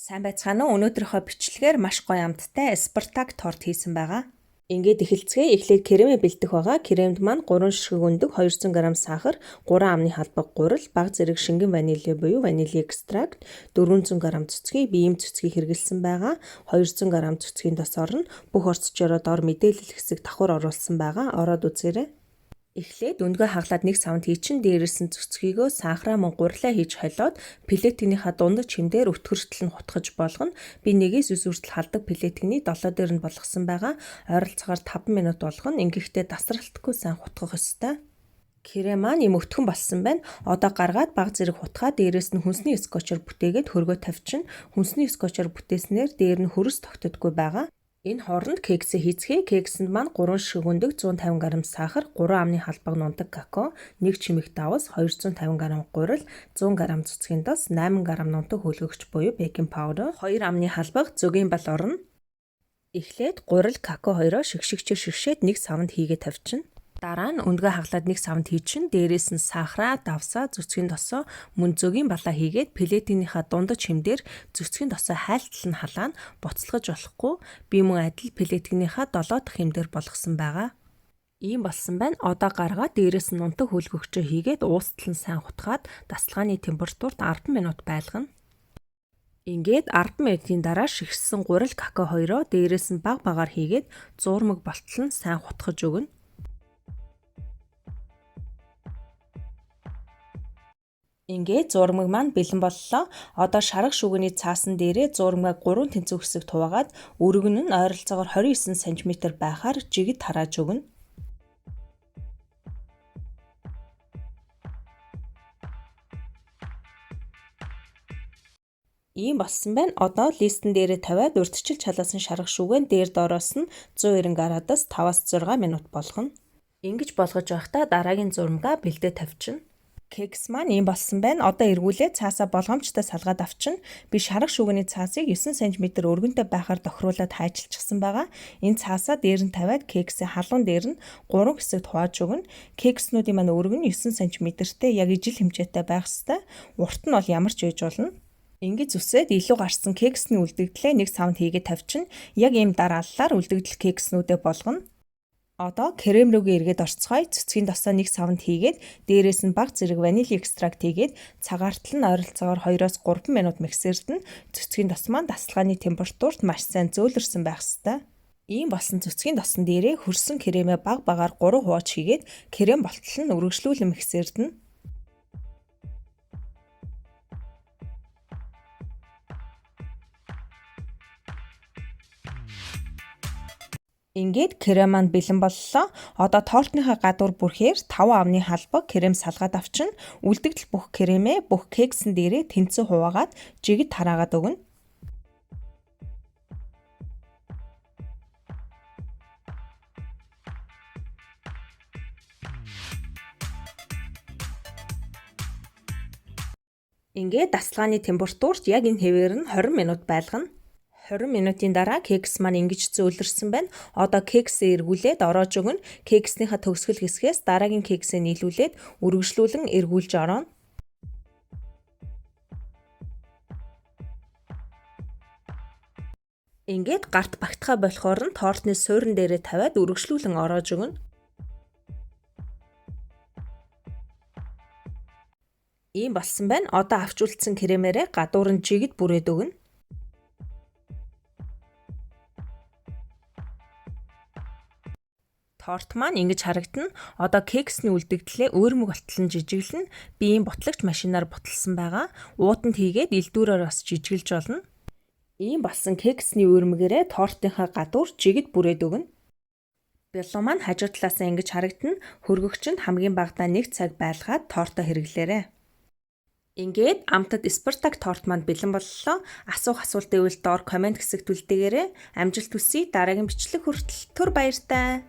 Сайн байцгаана уу? Өнөөдрийнхөө бичлэгээр маш гоё амттай Спартак торт хийсэн байгаа. Ингээд эхэлцгээе. Эхлээд кремэ бэлдэх байгаа. Кремд маань 3 ширхэг өндөг, 200 г сахар, 3 амны халбаг гурал, бага зэрэг шингэн ванили буюу ванили экстракт, 400 г цэцгий, биеэм цэцгийг хэрэглэсэн байгаа. 200 г цэцгийн тос орно. Бүх орцчороо дор мэдээлэл хэсэг давхар оруулсан байгаа. Ороод үзээрэй. Эхлээд өндгөө хаглаад нэг савнд хийчин дээрээс нь цөцгийгөө сахараа мөн гурлаа хийж холиод плетгийнхаа дундаж чимдээр өтгөртөл нь хутгаж болгоно. Би нэгээс үсвэртэл халдаг плетгний долоо дээр нь болгосон байгаа. Ойролцоогоор 5 минут болгоно. Ингэхдээ дасралтгүй сайн хутгах ёстой. Крем маань юм өтгөн болсон байна. Одоо гаргаад бага зэрэг хутгаад дээрээс нь хүнсний скотчор бүтээгээд хөргөө тавьчин. Хүнсний скотчор бүтээснээр дээр нь хөрс тогтдоггүй байгаа. Энэ хооронд кексээ хийцгээе. Кексэнд маань 3 ширхэг өндөг, 150 г сахар, 3 амны халбаг нундаг какао, 1 чимэг давс, 250 г гурал, 100 г цэцгийн тос, 8 г нундаг хөөлгөгч буюу бейкинг паудер, 2 амны халбаг, зөгийн бал орно. Эхлээд гурал, какао хоёроо шигшигчээр шигшээд нэг савнд хийгээ тавьчин. Дараа нь өндгөө хаглаад нэг савнд хийчин дээрээс нь сахараа, давсаа, цэцгийн тосоо мөн зөгийн балаа хийгээд плетгийнхаа дундаж хэмдээр цэцгийн тосоо хайлтал нь халаана буцалгаж болохгүй. Би мөн адил плетгийнхаа 7 дахь хэмдээр болгосон байгаа. Ийм болсон байна. Одоо гаргаад дээрээс нь нунтаг хөөлгөгчөө хийгээд уустал нь сайн хутгаад дасгалгааны температурт 10 минут байлгана. Ингээд 10 минутын дараа шигшсэн гурал какао хоёроо дээрээс нь баг багаар хийгээд зуурмаг болтол нь сайн хутгаж өгнө. Ингээд зурмаг маань бэлэн боллоо. Одоо шарга шүгэний цаасан дээрээ зурмаг 3 тэнцүү хэсэгт хуваагаад өргөн нь ойролцоогоор 29 см байхаар жигд тарааж өгнө. Ийм болсон байна. Одоо листэн дээрээ тавиад урьдчилж халаасан шарга шүгэн дээр доороос нь 190 градус 5-6 минут болгоно. Ингэж болгож байхдаа дараагийн зурмага бэлдээ тавьчихна. Кекс маань ийм болсон байна. Одоо эргүүлээд цаасаа болгоомжтой салгаад авчин. Би шарга шүгэний цаасыг 9 см өргөнтэй байхаар тохируулаад хайчилчихсан байгаа. Энэ цаасаа дээр нь тавиад кексийн халуун дээр нь 3 хэсэгт хувааж өгнө. Кекснүүдийн маань өргөн 9 см-тэй яг ижил хэмжээтэй байх ёстой. Урт нь бол ямар ч байж болно. Ингэж үсээд илүү гарсан кексний үлдэгдлээ нэг савнд хийгээд тавьчин. Яг ийм дарааллаар үлдэгдэл кекснүүдээ болгоно. Одоо крем рүүгээ эргээд орцгоё. Цэцгийн тосоо нэг савнд хийгээд дээрээс нь бага зэрэг ванили экстракт хийгээд цагаартал нь ойролцоогоор 2-3 минут миксердэн. Цэцгийн тос маань дасгалгааны температурт маш сайн зөөлрсөн байх ёстой. Ийм болсон цэцгийн тосон дээрээ хөрсөн кремээ бага багаар 3 хувааж хийгээд крем болтол нь үргэлжлүүлэн миксердэн. Ингээд крем маань бэлэн боллоо. Одоо тортныхаа гадуур бүрхээр 5 амны халбаг крем салгаад авчин. Үлдэгдэл бүх кремээ бүх кексэн дээрээ тэнцүү хуваагаад жигд тараагаад өгнө. Ингээд дасгалгааны температурт яг энэ хэвээр нь 20 минут байлгана. 20 минутын дараа кекс маань ингэж зөөлрсөн байна. Одоо кексээ эргүүлээд ороож өгнө. Кекснийхаа төгсгөл хэсгээс дараагийн кексээ нийлүүлээд үргэлжлүүлэн эргүүлж орооно. Ингээд гарт багтахаа болохоор нь тортны суурин дээрээ тавиад үргэлжлүүлэн ороож өгнө. Ийм болсон байна. Одоо авч үлдсэн кремээрээ гадуур нь жигд бүрээд өгнө. Торт маань ингэж харагдана. Одоо кексний үлдэгдлээ өөрмөг болтол нь жижиглэн. Би ийм бутлагч машинаар буталсан байгаа. Уутанд хийгээд элдүүрээр бас жижиглж болно. Ийм болсон кексний өөрмөгөрөө тортынхаа гадуур жигд бүрээд өгнө. Бэлон маань хажуу талаасаа ингэж харагдана. Хөргөгчөнд хамгийн багадаа 1 цаг байлгаад тортоо хэрэглээрэй. Ингээд амтад Спартак торт маань бэлэн боллоо. Асуулт ивэл доор комент хэсэгт үлдээгээрэй. Амжилт хүсье. Дараагийн бичлэг хүртэл түр баяртай.